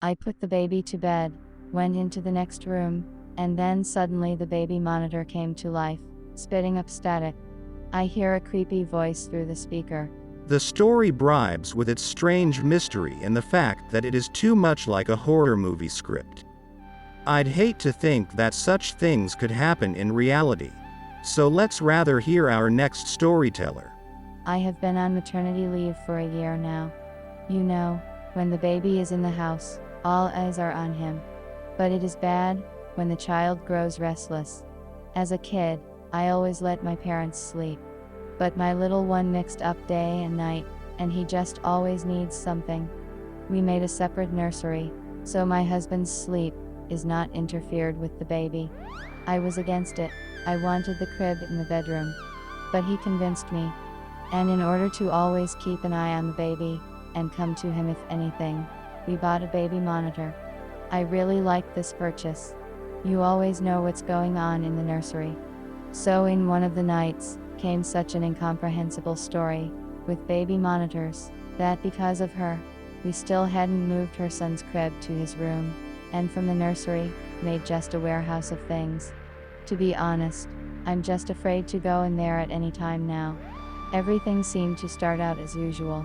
I put the baby to bed, went into the next room, and then suddenly the baby monitor came to life, spitting up static. I hear a creepy voice through the speaker. The story bribes with its strange mystery and the fact that it is too much like a horror movie script. I'd hate to think that such things could happen in reality. So let's rather hear our next storyteller. I have been on maternity leave for a year now. You know, when the baby is in the house, all eyes are on him. But it is bad when the child grows restless. As a kid, I always let my parents sleep. But my little one mixed up day and night, and he just always needs something. We made a separate nursery, so my husband's sleep is not interfered with the baby. I was against it. I wanted the crib in the bedroom. But he convinced me. And in order to always keep an eye on the baby, and come to him if anything, we bought a baby monitor. I really liked this purchase. You always know what's going on in the nursery. So in one of the nights, came such an incomprehensible story, with baby monitors, that because of her, we still hadn't moved her son's crib to his room, and from the nursery, made just a warehouse of things. To be honest, I'm just afraid to go in there at any time now. Everything seemed to start out as usual.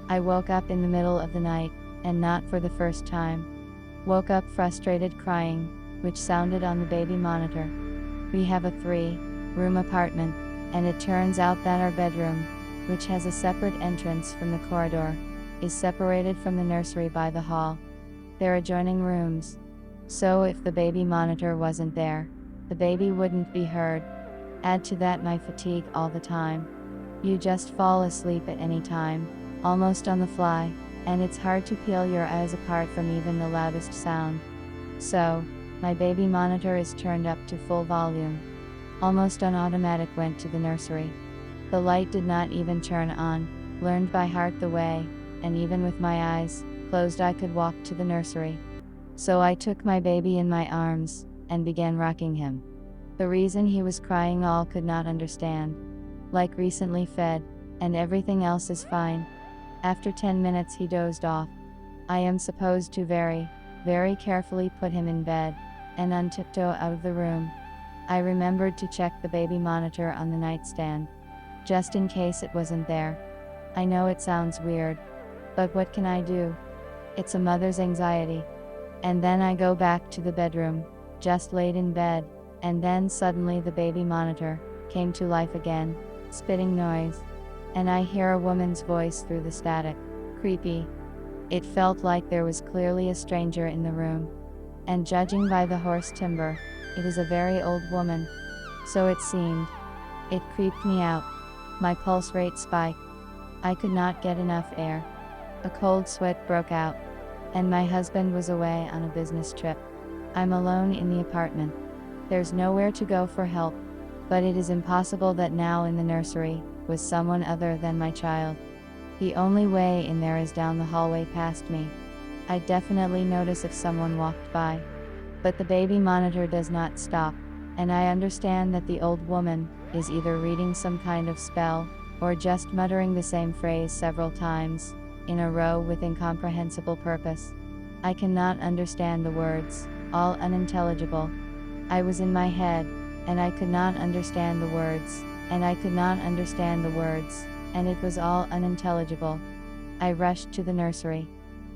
I woke up in the middle of the night, and not for the first time. Woke up frustrated crying, which sounded on the baby monitor. We have a 3-room apartment, and it turns out that our bedroom, which has a separate entrance from the corridor, is separated from the nursery by the hall. They're adjoining rooms. So if the baby monitor wasn't there, the baby wouldn't be heard. Add to that my fatigue all the time. You just fall asleep at any time, almost on the fly, and it's hard to peel your eyes apart from even the loudest sound. So, my baby monitor is turned up to full volume. Almost on automatic went to the nursery. The light did not even turn on, learned by heart the way, and even with my eyes closed I could walk to the nursery. So I took my baby in my arms, and began rocking him. The reason he was crying all could not understand. Like recently fed, and everything else is fine. After 10 minutes he dozed off. I am supposed to very carefully put him in bed, and untiptoe out of the room. I remembered to check the baby monitor on the nightstand, just in case it wasn't there. I know it sounds weird, but what can I do? It's a mother's anxiety. And then I go back to the bedroom, just laid in bed, and then suddenly the baby monitor came to life again, spitting noise. And I hear a woman's voice through the static. Creepy. It felt like there was clearly a stranger in the room. And judging by the hoarse timbre, it is a very old woman. So it seemed. It creeped me out. My pulse rate spiked. I could not get enough air. A cold sweat broke out. And my husband was away on a business trip. I'm alone in the apartment. There's nowhere to go for help. But it is impossible that now in the nursery was someone other than my child. The only way in there is down the hallway past me. I definitely notice if someone walked by. But the baby monitor does not stop, and I understand that the old woman is either reading some kind of spell, or just muttering the same phrase several times in a row with incomprehensible purpose. I cannot understand the words, all unintelligible. I was in my head, and I could not understand the words, and I could not understand the words, and it was all unintelligible. I rushed to the nursery.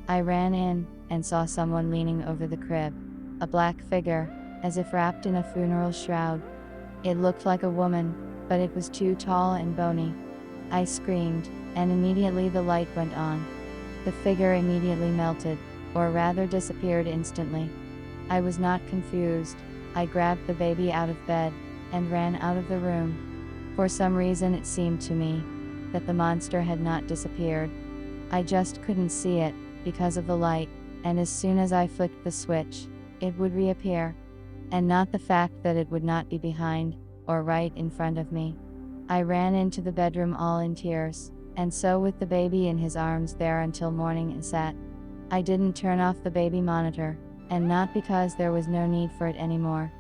I ran in, and saw someone leaning over the crib. A black figure, as if wrapped in a funeral shroud. It looked like a woman, but it was too tall and bony. I screamed, and immediately the light went on. The figure immediately melted, or rather disappeared instantly. I was not confused. I grabbed the baby out of bed, and ran out of the room. For some reason it seemed to me that the monster had not disappeared. I just couldn't see it, because of the light, and as soon as I flicked the switch, it would reappear. And not the fact that it would not be behind, or right in front of me. I ran into the bedroom all in tears, and so with the baby in his arms there until morning and sat. I didn't turn off the baby monitor, and not because there was no need for it anymore.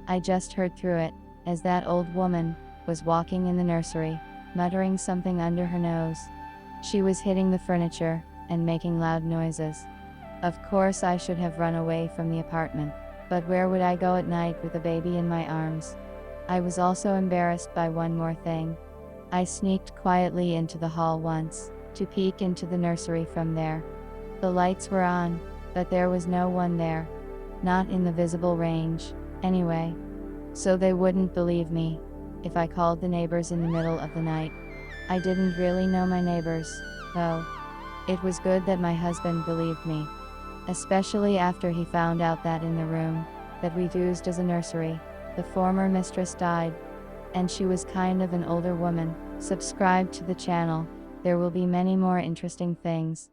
I just heard through it, as that old woman was walking in the nursery, muttering something under her nose. She was hitting the furniture, and making loud noises. Of course, I should have run away from the apartment. But where would I go at night with a baby in my arms? I was also embarrassed by one more thing. I sneaked quietly into the hall once, to peek into the nursery from there. The lights were on, but there was no one there. Not in the visible range, anyway. So they wouldn't believe me if I called the neighbors in the middle of the night. I didn't really know my neighbors, though. It was good that my husband believed me. Especially after he found out that in the room that we used as a nursery, the former mistress died. And she was kind of an older woman. Subscribe to the channel. There will be many more interesting things.